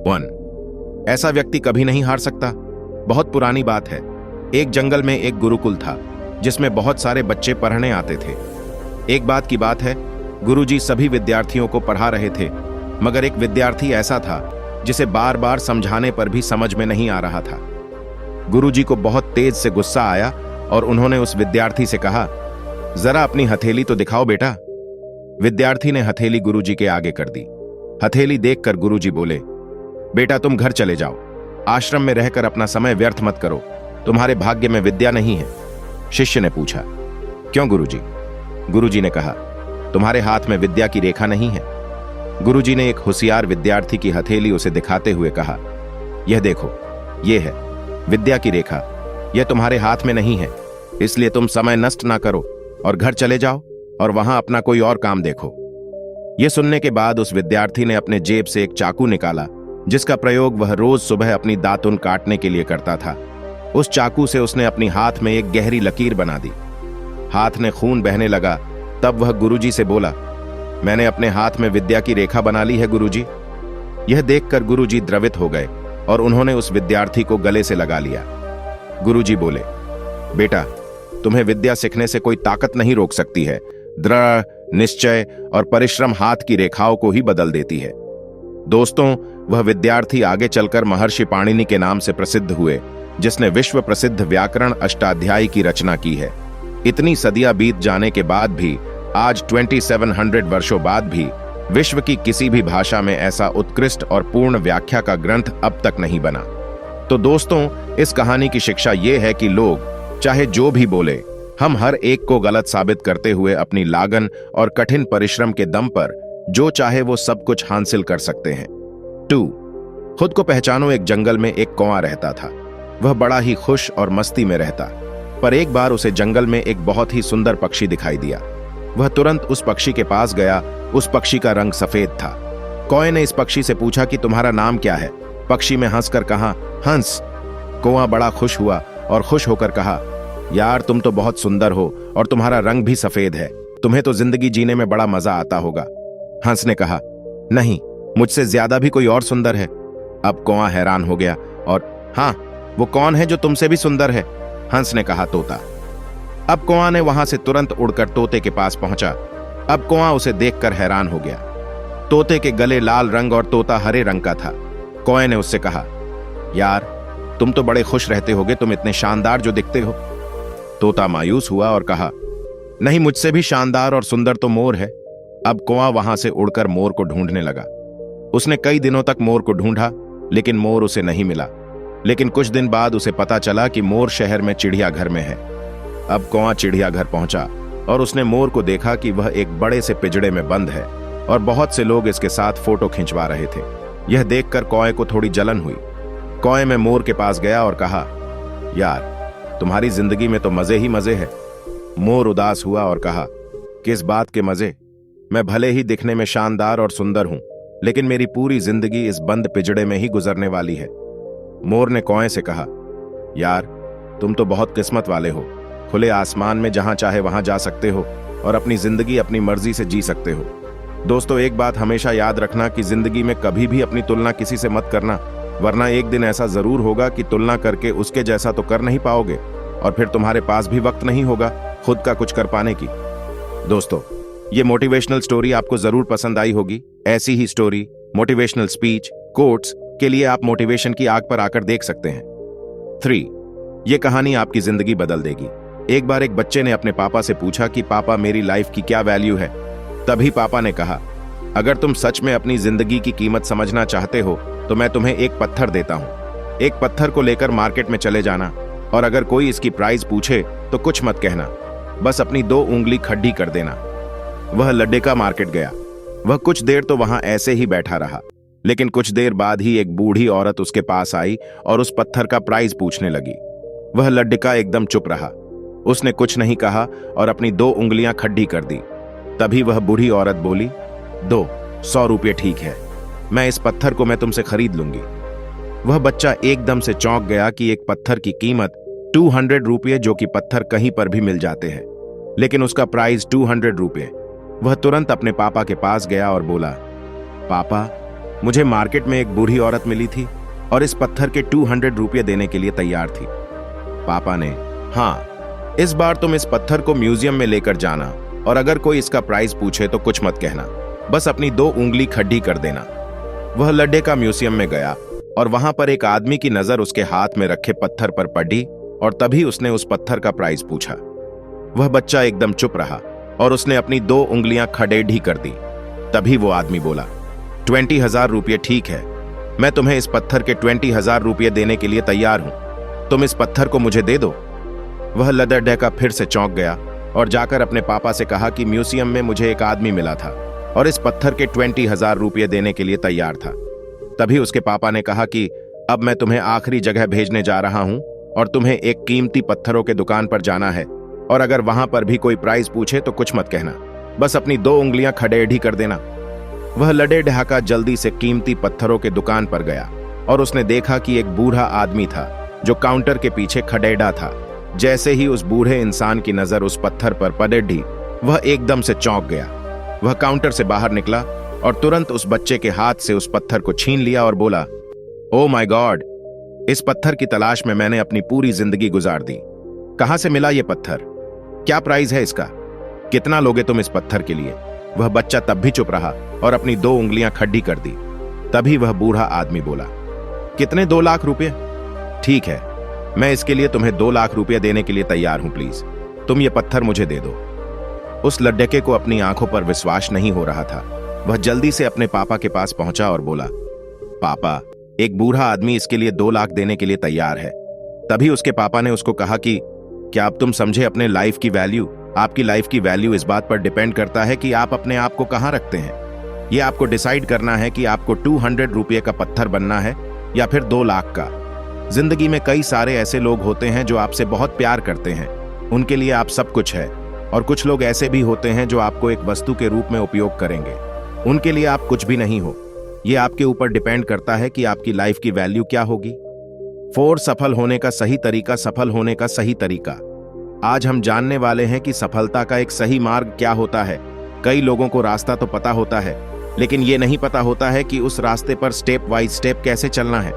1। ऐसा व्यक्ति कभी नहीं हार सकता। बहुत पुरानी बात है। एक जंगल में एक गुरुकुल था जिसमें बहुत सारे बच्चे पढ़ने आते थे। एक बात की बात है, गुरुजी सभी विद्यार्थियों को पढ़ा रहे थे, मगर एक विद्यार्थी ऐसा था जिसे बार बार समझाने पर भी समझ में नहीं आ रहा था। गुरुजी को बहुत तेज से गुस्सा आया और उन्होंने उस विद्यार्थी से कहा, जरा अपनी हथेली तो दिखाओ बेटा। विद्यार्थी ने हथेली गुरुजी के आगे कर दी। हथेली देखकर गुरुजी बोले, बेटा तुम घर चले जाओ, आश्रम में रहकर अपना समय व्यर्थ मत करो, तुम्हारे भाग्य में विद्या नहीं है। शिष्य ने पूछा, क्यों गुरुजी? गुरुजी ने कहा, तुम्हारे हाथ में विद्या की रेखा नहीं है। गुरुजी ने एक होशियार विद्यार्थी की हथेली उसे दिखाते हुए कहा, यह देखो, यह है विद्या की रेखा, यह तुम्हारे हाथ में नहीं है, इसलिए तुम समय नष्ट ना करो और घर चले जाओ और वहां अपना कोई और काम देखो। यह सुनने के बाद उस विद्यार्थी ने अपने जेब से एक चाकू निकाला जिसका प्रयोग वह रोज सुबह अपनी दातुन काटने के लिए करता था। उस चाकू से उसने अपनी हाथ में एक गहरी लकीर बना दी। हाथ में खून बहने लगा। तब वह गुरुजी से बोला, मैंने अपने हाथ में विद्या की रेखा बना ली है गुरुजी। यह देखकर गुरुजी द्रवित हो गए और उन्होंने उस विद्यार्थी को गले से लगा लिया। गुरुजी बोले, बेटा तुम्हें विद्या सीखने से कोई ताकत नहीं रोक सकती है। दृढ़ निश्चय और परिश्रम हाथ की रेखाओं को ही बदल देती है। दोस्तों, वह विद्यार्थी आगे चलकर महर्षि पाणिनि के नाम से प्रसिद्ध हुए, जिसने विश्व प्रसिद्ध व्याकरण अष्टाध्यायी की रचना की है। इतनी सदियां बीत जाने के बाद भी, आज 2700 वर्षों बाद भी, विश्व की किसी भी भाषा में ऐसा उत्कृष्ट और पूर्ण व्याख्या का ग्रंथ अब तक नहीं बना। तो दोस्तों, इस कहानी की शिक्षा यह है कि लोग चाहे जो भी बोले, हम हर एक को गलत साबित करते हुए अपनी लागन और कठिन परिश्रम के दम पर जो चाहे वो सब कुछ हासिल कर सकते हैं। 2। खुद को पहचानो। एक जंगल में एक कौवा रहता था। वह बड़ा ही खुश और मस्ती में रहता, पर एक बार उसे जंगल में एक बहुत ही सुंदर पक्षी दिखाई दिया। वह तुरंत उस पक्षी के पास गया। उस पक्षी का रंग सफेद था। कौवे ने इस पक्षी से पूछा कि तुम्हारा नाम क्या है? पक्षी में हंसकर कहा, हंस। कौवा बड़ा खुश हुआ और खुश होकर कहा, यार तुम तो बहुत सुंदर हो और तुम्हारा रंग भी सफेद है, तुम्हें तो जिंदगी जीने में बड़ा मजा आता होगा। हंस ने कहा, नहीं, मुझसे ज्यादा भी कोई और सुंदर है। अब कौवा हैरान हो गया और, हाँ, वो कौन है जो तुमसे भी सुंदर है? हंस ने कहा, तोता। अब कौवा ने वहां से तुरंत उड़कर तोते के पास पहुंचा। अब कौवा उसे देखकर हैरान हो गया। तोते के गले लाल रंग और तोता हरे रंग का था। कौवे ने उससे कहा, यार तुम तो बड़े खुश रहते होगे, तुम इतने शानदार जो दिखते हो। तोता मायूस हुआ और कहा, नहीं, मुझसे भी शानदार और सुंदर तो मोर है। अब कौवा वहां से उड़कर मोर को ढूंढने लगा। उसने कई दिनों तक मोर को ढूंढा, लेकिन मोर उसे नहीं मिला। लेकिन कुछ दिन बाद उसे पता चला कि मोर शहर में चिड़ियाघर में है। अब कौवा चिड़ियाघर पहुंचा और उसने मोर को देखा कि वह एक बड़े से पिंजड़े में बंद है और बहुत से लोग इसके साथ फोटो खिंचवा रहे थे। यह देखकर कौवे को थोड़ी जलन हुई। कौवे में मोर के पास गया और कहा, यार तुम्हारी जिंदगी में तो मजे ही मजे है। मोर उदास हुआ और कहा, किस बात के मजे? मैं भले ही दिखने में शानदार और सुंदर हूं, लेकिन मेरी पूरी जिंदगी इस बंद पिंजड़े में ही गुजरने वाली है। मोर ने कौवे से कहा, यार तुम तो बहुत किस्मत वाले हो, खुले आसमान में जहां चाहे वहां जा सकते हो और अपनी जिंदगी अपनी मर्जी से जी सकते हो। दोस्तों, एक बात हमेशा याद रखना कि जिंदगी में कभी भी अपनी तुलना किसी से मत करना, वरना एक दिन ऐसा जरूर होगा कि तुलना करके उसके जैसा तो कर नहीं पाओगे और फिर तुम्हारे पास भी वक्त नहीं होगा खुद का कुछ कर पाने की। दोस्तों, ये मोटिवेशनल स्टोरी आपको जरूर पसंद आई होगी। ऐसी ही स्टोरी, मोटिवेशनल स्पीच, कोट्स के लिए आप मोटिवेशन की आग पर आकर देख सकते हैं। 3। ये कहानी आपकी जिंदगी बदल देगी। एक बार एक बच्चे ने अपने पापा से पूछा कि पापा मेरी लाइफ की क्या वैल्यू है? तभी पापा ने कहा, अगर तुम सच में अपनी जिंदगी की कीमत समझना चाहते हो तो मैं तुम्हें एक पत्थर देता हूं। एक पत्थर को लेकर मार्केट में चले जाना और अगर कोई इसकी प्राइस पूछे तो कुछ मत कहना, बस अपनी 2 उंगली खड्डी कर देना। वह लड्डेका मार्केट गया। वह कुछ देर तो वहां ऐसे ही बैठा रहा, लेकिन कुछ देर बाद ही एक बूढ़ी औरत उसके पास आई और उस पत्थर का प्राइस पूछने लगी। वह लड्डेका एकदम चुप रहा। उसने कुछ नहीं कहा और अपनी 2 उंगलियां खड्डी कर दी। तभी वह बूढ़ी औरत बोली, दो 100 रुपये ठीक है, मैं इस पत्थर को मैं तुमसे खरीद लूंगी। वह बच्चा एकदम से चौंक गया कि एक पत्थर की कीमत 200 रुपये, जो कि पत्थर कहीं पर भी मिल जाते हैं, लेकिन उसका प्राइस 200 रुपये। वह तुरंत अपने पापा के पास गया और बोला, पापा मुझे मार्केट में एक बूढ़ी औरत मिली थी और इस पत्थर के 200 रुपये देने के लिए तैयार थी। पापा ने, हाँ, इस बार तुम इस पत्थर को म्यूजियम में लेकर जाना और अगर कोई इसका प्राइस पूछे तो कुछ मत कहना, बस अपनी 2 उंगली खड्डी कर देना। वह लड्डे का म्यूजियम में गया और वहां पर एक आदमी की नजर उसके हाथ में रखे पत्थर पर पड़ी और तभी उसने उस पत्थर का प्राइस पूछा। वह बच्चा एकदम चुप रहा और उसने अपनी 2 उंगलियां खडेढ़ी कर दी। तभी वो आदमी बोला, 20,000 रुपये ठीक है, मैं तुम्हें इस पत्थर के 20,000 रुपये देने के लिए तैयार हूं, तुम इस पत्थर को मुझे दे दो। वह लदरडहका फिर से चौंक गया और जाकर अपने पापा से कहा कि म्यूजियम में मुझे एक आदमी मिला था और इस पत्थर के 20,000 रुपये देने के लिए तैयार था। तभी उसके पापा ने कहा कि अब मैं तुम्हें आखिरी जगह भेजने जा रहा हूं और तुम्हें एक कीमती पत्थरों के दुकान पर जाना है और अगर वहां पर भी कोई प्राइस पूछे तो कुछ मत कहना, बस अपनी 2 उंगलियां खडेढ़ी कर देना। वह लडेढाका जल्दी से कीमती पत्थरों के दुकान पर गया और उसने देखा कि एक बूढ़ा आदमी था जो काउंटर के पीछे खडेढ़ा था। जैसे ही उस बूढ़े इंसान की नजर उस पत्थर पर पड़ी, वह एकदम से चौंक गया। वह काउंटर से बाहर निकला और तुरंत उस बच्चे के हाथ से उस पत्थर को छीन लिया और बोला, ओ माय गॉड, इस पत्थर की तलाश में मैंने अपनी पूरी जिंदगी गुजार दी। कहां से मिला यह पत्थर? क्या प्राइस है इसका? कितना लोगे तुम इस पत्थर के लिए? वह बच्चा तब भी चुप रहा और अपनी 2 उंगलियां खड्डी कर दी। तभी वह बूढ़ा आदमी बोला, कितने 2 लाख रुपए? ठीक है, मैं इसके लिए तुम्हें 2 लाख रुपए देने के लिए तैयार हूं, प्लीज तुम ये पत्थर मुझे दे दो। उस लड्डके को अपनी आंखों पर विश्वास नहीं हो रहा था। वह जल्दी से अपने पापा के पास पहुंचा और बोला, पापा, एक बूढ़ा आदमी इसके लिए 2 लाख देने के लिए तैयार है। तभी उसके पापा ने उसको कहा कि क्या अब तुम समझे अपने लाइफ की वैल्यू? आपकी लाइफ की वैल्यू इस बात पर डिपेंड करता है कि आप अपने आप को कहां रखते हैं। यह आपको डिसाइड करना है कि आपको 200 रुपये का पत्थर बनना है या फिर 2 लाख का। जिंदगी में कई सारे ऐसे लोग होते हैं जो आपसे बहुत प्यार करते हैं, उनके लिए आप सब कुछ है, और कुछ लोग ऐसे भी होते हैं जो आपको एक वस्तु के रूप में उपयोग करेंगे, उनके लिए आप कुछ भी नहीं हो। यह आपके ऊपर डिपेंड करता है कि आपकी लाइफ की वैल्यू क्या होगी। 4 सफल होने का सही तरीका, सफल होने का सही तरीका। आज हम जानने वाले हैं कि सफलता का एक सही मार्ग क्या होता है। कई लोगों को रास्ता तो पता होता है, लेकिन यह नहीं पता होता है कि उस रास्ते पर स्टेप वाइज स्टेप कैसे चलना है।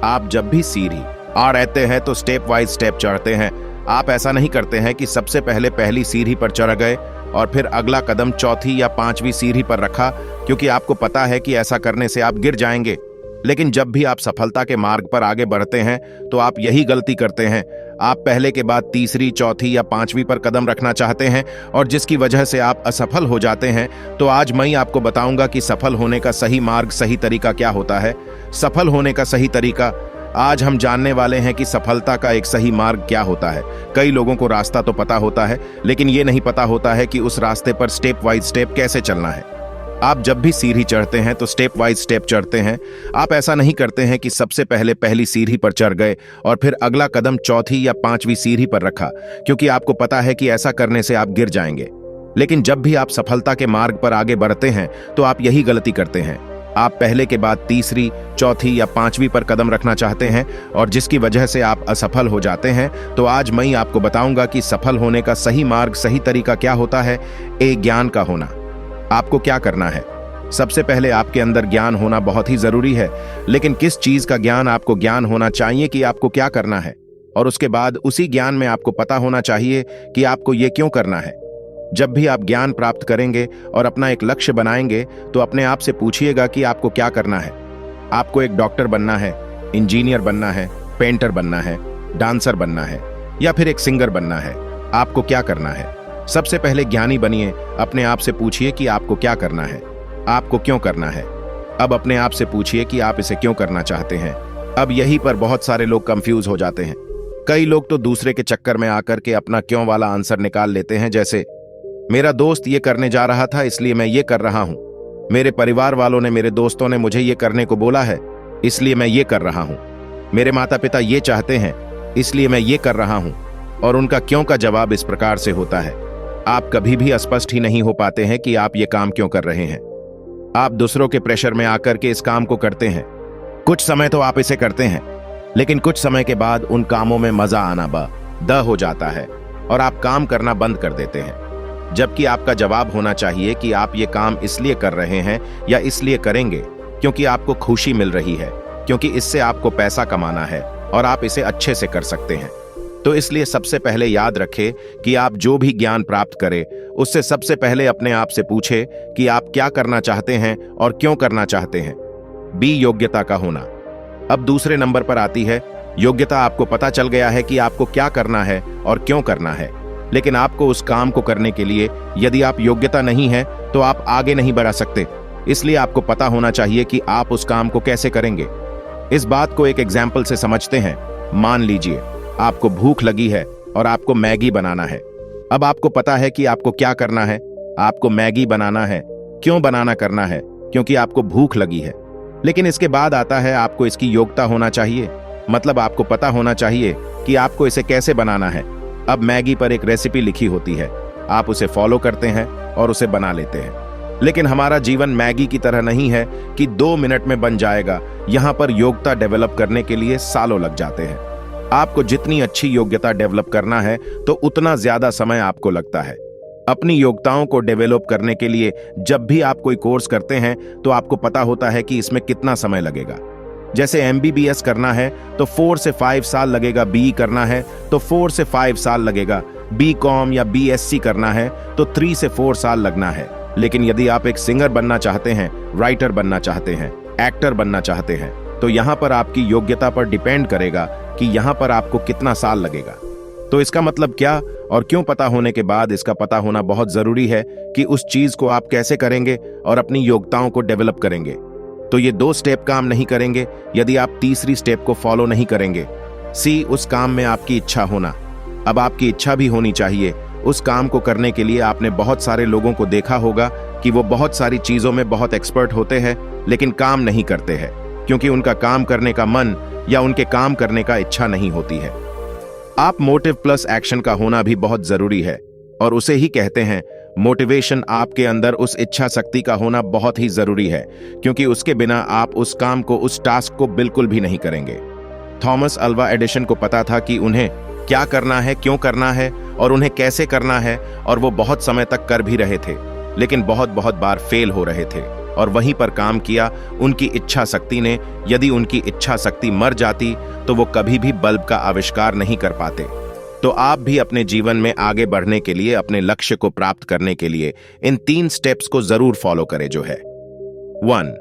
आप जब भी सीढ़ी आ रहते हैं तो स्टेप वाइज स्टेप चढ़ते हैं। आप ऐसा नहीं करते हैं कि सबसे पहले पहली सीढ़ी पर चढ़ गए और फिर अगला कदम चौथी या 5वीं सीढ़ी पर रखा, क्योंकि आपको पता है कि ऐसा करने से आप गिर जाएंगे। लेकिन जब भी आप सफलता के मार्ग पर आगे बढ़ते हैं तो आप यही गलती करते हैं। आप पहले के बाद तीसरी, चौथी या 5वीं पर कदम रखना चाहते हैं और जिसकी वजह से आप असफल हो जाते हैं। तो आज मैं आपको बताऊंगा कि सफल होने का सही मार्ग, सही तरीका क्या होता है। सफल होने का सही तरीका आज हम जानने वाले हैं कि सफलता का एक सही मार्ग क्या होता है। कई लोगों को रास्ता तो पता होता है, लेकिन ये नहीं पता होता है कि उस रास्ते पर स्टेप वाइज स्टेप कैसे चलना है। आप जब भी सीढ़ी चढ़ते हैं तो स्टेप वाइज स्टेप चढ़ते हैं। आप ऐसा नहीं करते हैं कि सबसे पहले पहली सीढ़ी पर चढ़ गए और फिर अगला कदम चौथी या 5वीं सीढ़ी पर रखा, क्योंकि आपको पता है कि ऐसा करने से आप गिर जाएंगे। लेकिन जब भी आप सफलता के मार्ग पर आगे बढ़ते हैं तो आप यही गलती करते हैं। आप पहले के बाद तीसरी, चौथी या 5वीं पर कदम रखना चाहते हैं और जिसकी वजह से आप असफल हो जाते हैं। तो आज मैं आपको बताऊंगा कि सफल होने का सही मार्ग, सही तरीका क्या होता है। ज्ञान का होना। आपको क्या करना है? सबसे पहले आपके अंदर ज्ञान होना बहुत ही जरूरी है, लेकिन किस चीज का ज्ञान आपको ज्ञान होना चाहिए कि आपको क्या करना है, और उसके बाद उसी ज्ञान में आपको पता होना चाहिए कि आपको ये क्यों करना है। जब भी आप ज्ञान प्राप्त करेंगे और अपना एक लक्ष्य बनाएंगे तो अपने आप से पूछिएगा कि आपको क्या करना है। आपको एक डॉक्टर बनना है, इंजीनियर बनना है, पेंटर बनना है, डांसर बनना है या फिर एक सिंगर बनना है। आपको क्या करना है? सबसे पहले ज्ञानी बनिए। अपने आप से पूछिए कि आपको क्या करना है, आपको क्यों करना है। अब अपने आप से पूछिए कि आप इसे क्यों करना चाहते हैं। अब यहीं पर बहुत सारे लोग कंफ्यूज हो जाते हैं। कई लोग तो दूसरे के चक्कर में आकर के अपना क्यों वाला आंसर निकाल लेते हैं, जैसे मेरा दोस्त ये करने जा रहा था इसलिए मैं ये कर रहा हूं, मेरे परिवार वालों ने, मेरे दोस्तों ने मुझे ये करने को बोला है इसलिए मैं ये कर रहा हूं, मेरे माता पिता ये चाहते हैं इसलिए मैं ये कर रहा हूं। और उनका क्यों का जवाब इस प्रकार से होता है। आप कभी भी स्पष्ट ही नहीं हो पाते हैं कि आप ये काम क्यों कर रहे हैं। आप दूसरों के प्रेशर में आकर के इस काम को करते हैं। कुछ समय तो आप इसे करते हैं, लेकिन कुछ समय के बाद उन कामों में मजा आना द हो जाता है और आप काम करना बंद कर देते हैं। जबकि आपका जवाब होना चाहिए कि आप ये काम इसलिए कर रहे हैं या इसलिए करेंगे क्योंकि आपको खुशी मिल रही है, क्योंकि इससे आपको पैसा कमाना है और आप इसे अच्छे से कर सकते हैं। तो इसलिए सबसे पहले याद रखें कि आप जो भी ज्ञान प्राप्त करें उससे सबसे पहले अपने आप से पूछें कि आप क्या करना चाहते हैं और क्यों करना चाहते हैं। बी, योग्यता का होना। अब दूसरे नंबर पर आती है योग्यता। आपको पता चल गया है कि आपको क्या करना है और क्यों करना है, लेकिन आपको उस काम को करने के लिए यदि आप योग्यता नहीं है तो आप आगे नहीं बढ़ा सकते। इसलिए आपको पता होना चाहिए कि आप उस काम को कैसे करेंगे। इस बात को एक एग्जाम्पल से समझते हैं। मान लीजिए आपको भूख लगी है और आपको मैगी बनाना है। अब आपको पता है कि आपको क्या करना है, आपको मैगी बनाना है। क्यों बनाना करना है? क्योंकि आपको भूख लगी है। लेकिन इसके बाद आता है आपको इसकी योग्यता होना चाहिए, मतलब आपको पता होना चाहिए कि आपको इसे कैसे बनाना है। अब मैगी पर एक रेसिपी लिखी होती है, आप उसे फॉलो करते हैं और उसे बना लेते हैं। लेकिन हमारा जीवन मैगी की तरह नहीं है कि 2 मिनट में बन जाएगा। यहाँ पर योग्यता डेवलप करने के लिए सालों लग जाते हैं। आपको जितनी अच्छी योग्यता डेवलप करना है तो उतना ज्यादा समय आपको लगता है। अपनी योग्यताओं को डेवलप करने के लिए जब भी आप कोई कोर्स करते हैं तो आपको पता होता है कि इसमें कितना समय लगेगा। जैसे MBBS करना है तो 4 से 5 साल लगेगा, BE करना है तो 4 से 5 साल लगेगा, BCom या BSc करना है तो 3 से 4 साल लगना है। लेकिन यदि आप एक सिंगर बनना चाहते हैं, राइटर बनना चाहते हैं, एक्टर बनना चाहते हैं, तो यहाँ पर आपकी योग्यता पर डिपेंड करेगा कि यहाँ पर आपको कितना साल लगेगा। तो इसका मतलब क्या और क्यों पता होने के बाद इसका पता होना बहुत जरूरी है कि उस चीज को आप कैसे करेंगे और अपनी योग्यताओं को डेवलप करेंगे। तो ये 2 स्टेप काम नहीं करेंगे यदि आप तीसरी स्टेप को फॉलो नहीं करेंगे। सी, उस काम में आपकी इच्छा होना। अब आपकी इच्छा भी होनी चाहिए। उस काम को करने के लिए आपने बहुत सारे लोगों को देखा होगा कि वो बहुत सारी चीजों में बहुत एक्सपर्ट होते हैं लेकिन काम नहीं करते हैं क्योंकि उनका काम करने का मन या उनके काम करने का इच्छा नहीं होती है। आप मोटिव प्लस एक्शन का होना भी बहुत जरूरी है और उसे ही कहते हैं मोटिवेशन। आपके अंदर उस इच्छा शक्ति का होना बहुत ही जरूरी है क्योंकि उसके बिना आप उस काम को, उस टास्क को बिल्कुल भी नहीं करेंगे। थॉमस अल्वा एडिसन को पता था कि उन्हें क्या करना है, क्यों करना है और उन्हें कैसे करना है, और वो बहुत समय तक कर भी रहे थे लेकिन बहुत बार फेल हो रहे थे और वहीं पर काम किया उनकी इच्छा शक्ति ने। यदि उनकी इच्छा शक्ति मर जाती तो वो कभी भी बल्ब का आविष्कार नहीं कर पाते। तो आप भी अपने जीवन में आगे बढ़ने के लिए, अपने लक्ष्य को प्राप्त करने के लिए इन 3 स्टेप्स को जरूर फॉलो करें, जो है 1,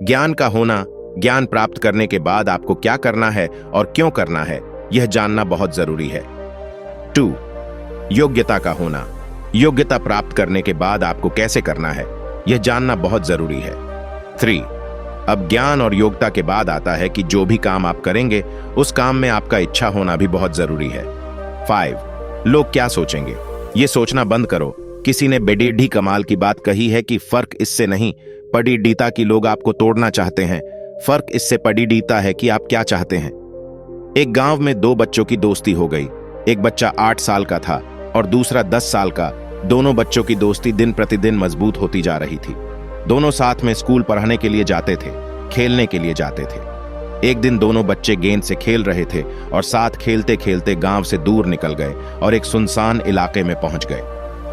ज्ञान का होना। ज्ञान प्राप्त करने के बाद आपको क्या करना है और क्यों करना है यह जानना बहुत जरूरी है। 2, योग्यता का होना। योग्यता प्राप्त करने के बाद आपको कैसे करना है यह जानना बहुत जरूरी है। 3, अब ज्ञान और योग्यता के बाद आता है कि जो भी काम आप करेंगे उस काम में आपका इच्छा होना भी बहुत जरूरी है। 5, लोग क्या सोचेंगे ये सोचना बंद करो। किसी ने बेडीडी कमाल की बात कही है कि फर्क इससे नहीं पडीडीता की लोग आपको तोड़ना चाहते हैं, फर्क इससे पडीडीता है कि आप क्या चाहते हैं। एक गांव में 2 बच्चों की दोस्ती हो गई। एक बच्चा 8 साल का था और दूसरा 10 साल का। दोनों बच्चों की दोस्ती दिन प्रतिदिन मजबूत होती जा रही थी। दोनों साथ में स्कूल पढ़ने के लिए जाते थे, खेलने के लिए जाते थे। एक दिन दोनों बच्चे गेंद से खेल रहे थे और साथ खेलते खेलते गांव से दूर निकल गए और एक सुनसान इलाके में पहुंच गए।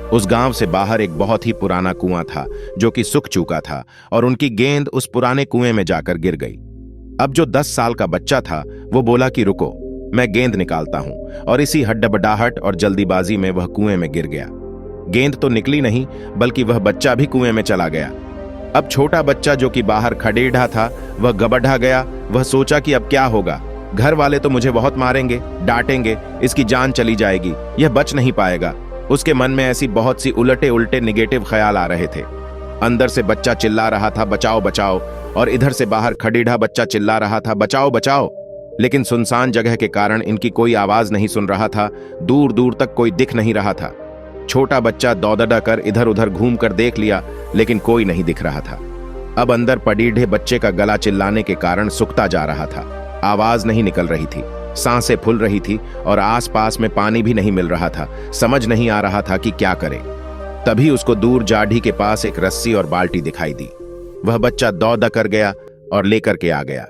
उस गांव से बाहर एक बहुत ही पुराना कुआं था जो कि सूख चुका था और उनकी गेंद उस पुराने कुएं में जाकर गिर गई। अब जो 10 साल का बच्चा था वो बोला कि रुको, मैं गेंद निकालता हूं, और इसी हड्डाबड्डाहट और जल्दीबाजी में वह कुएं में गिर गया। गेंद तो निकली नहीं बल्कि वह बच्चा भी कुएं में चला गया। अब छोटा बच्चा जो कि बाहर खड़ेढ़ा था वह गबड्ढा गया। वह सोचा कि अब क्या होगा, घर वाले तो मुझे बहुत मारेंगे, डांटेंगे, इसकी जान चली जाएगी, यह बच नहीं पाएगा। उसके मन में ऐसी बहुत सी उलटे उलटे निगेटिव ख्याल आ रहे थे। अंदर से बच्चा चिल्ला रहा था बचाओ बचाओ, और इधर से बाहर खड़ीढ़ा बच्चा चिल्ला रहा था बचाओ बचाओ। लेकिन सुनसान जगह के कारण इनकी कोई आवाज नहीं सुन रहा था। दूर दूर तक कोई दिख नहीं रहा था। छोटा बच्चा दौड़दा कर इधर उधर घूम कर देख लिया लेकिन कोई नहीं दिख रहा था। अब अंदर पडीढ़े बच्चे का गला चिल्लाने के कारण सूखता जा रहा था। आवाज नहीं निकल रही थी, सांसें फूल रही थी और आसपास में पानी भी नहीं मिल रहा था। समझ नहीं आ रहा था कि क्या करे। तभी उसको दूर जाढ़ी के पास एक रस्सी और बाल्टी दिखाई दी। वह बच्चा दौड़ कर गया और लेकर के आ गया।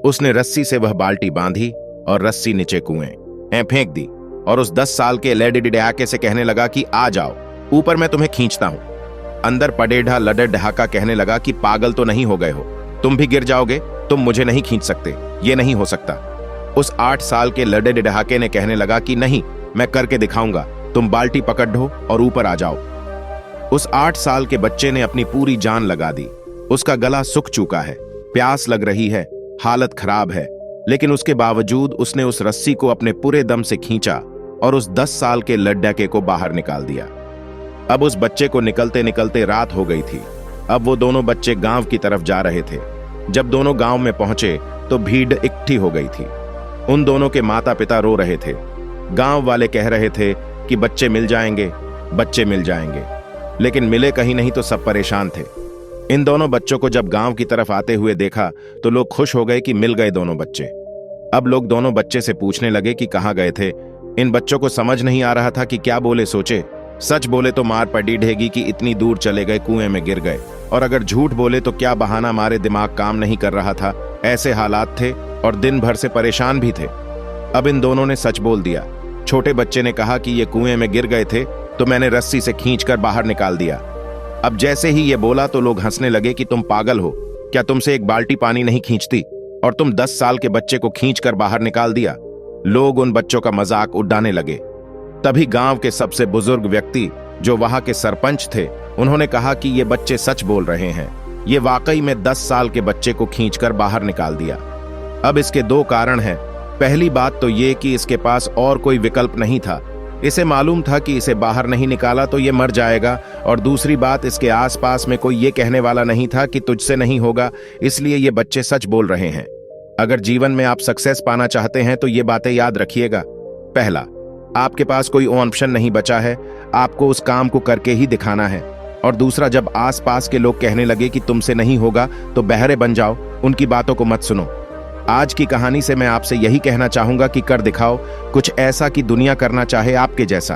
उसने रस्सी से वह बाल्टी बांधी और रस्सी नीचे कुएं फेंक दी और उस 10 साल के लेडी डहाके से कहने लगा कि आ जाओ, ऊपर मैं तुम्हें खींचता हूं। अंदर पडेढ़ा लडर डहाका कहने लगा कि पागल तो नहीं हो गए हो, तुम भी गिर जाओगे, तुम मुझे नहीं खींच सकते, ये नहीं हो सकता। उस 8 साल के लड़े डिडहाके ने कहने लगा कि नहीं, मैं करके दिखाऊंगा, तुम बाल्टी पकड़ ढो और ऊपर आ जाओ। उस 8 साल के बच्चे ने अपनी पूरी जान लगा दी। उसका गला सूख चुका है, प्यास लग रही है, हालत खराब है, लेकिन उसके बावजूद उसने उस रस्सी को अपने पूरे दम से खींचा और उस 10 साल के लड्डके को बाहर निकाल दिया। अब उस बच्चे को निकलते निकलते रात हो गई थी। अब वो दोनों बच्चे गांव की तरफ जा रहे थे। जब दोनों गांव में पहुंचे तो भीड़ इकट्ठी हो गई थी। उन दोनों के माता पिता रो रहे थे। गांव वाले कह रहे थे कि बच्चे मिल जाएंगे, बच्चे मिल जाएंगे, लेकिन मिले कहीं नहीं तो सब परेशान थे। इन दोनों बच्चों को जब गांव की तरफ आते हुए देखा तो लोग खुश हो गए कि मिल गए दोनों बच्चे। अब लोग दोनों बच्चे से पूछने लगे कि कहाँ गए थे। इन बच्चों को समझ नहीं आ रहा था कि क्या बोले सोचे। सच बोले तो मार पड़ी ढेगी कि इतनी दूर चले गए, कुएं में गिर गए, और अगर झूठ बोले तो क्या बहाना मारे दिमाग काम नहीं कर रहा था। ऐसे हालात थे और दिन भर से परेशान भी थे। अब इन दोनों ने सच बोल दिया। छोटे बच्चे ने कहा कि ये कुएं में गिर गए थे तो मैंने रस्सी से खींचकर बाहर निकाल दिया। अब जैसे ही ये बोला तो लोग हंसने लगे कि तुम पागल हो क्या, तुमसे एक बाल्टी पानी नहीं खींचती और तुम 10 साल के बच्चे को खींचकर बाहर निकाल दिया। लोग उन बच्चों का मजाक उड़ाने लगे। तभी गांव के सबसे बुजुर्ग व्यक्ति जो वहां के सरपंच थे, उन्होंने कहा कि ये बच्चे सच बोल रहे हैं, ये वाकई में 10 साल के बच्चे को खींचकर बाहर निकाल दिया। अब इसके 2 कारण हैं। पहली बात तो ये कि इसके पास और कोई विकल्प नहीं था। इसे मालूम था कि इसे बाहर नहीं निकाला तो ये मर जाएगा, और दूसरी बात, इसके आसपास में कोई ये कहने वाला नहीं था कि तुझसे नहीं होगा, इसलिए ये बच्चे सच बोल रहे हैं। अगर जीवन में आप सक्सेस पाना चाहते हैं तो ये बातें याद रखिएगा। पहला, आपके पास कोई ऑप्शन नहीं बचा है, आपको उस काम को करके ही दिखाना है। और दूसरा, जब आसपास के लोग कहने लगे कि तुमसे नहीं होगा तो बहरे बन जाओ, उनकी बातों को मत सुनो। आज की कहानी से मैं आपसे यही कहना चाहूंगा कि कर दिखाओ कुछ ऐसा कि दुनिया करना चाहे आपके जैसा।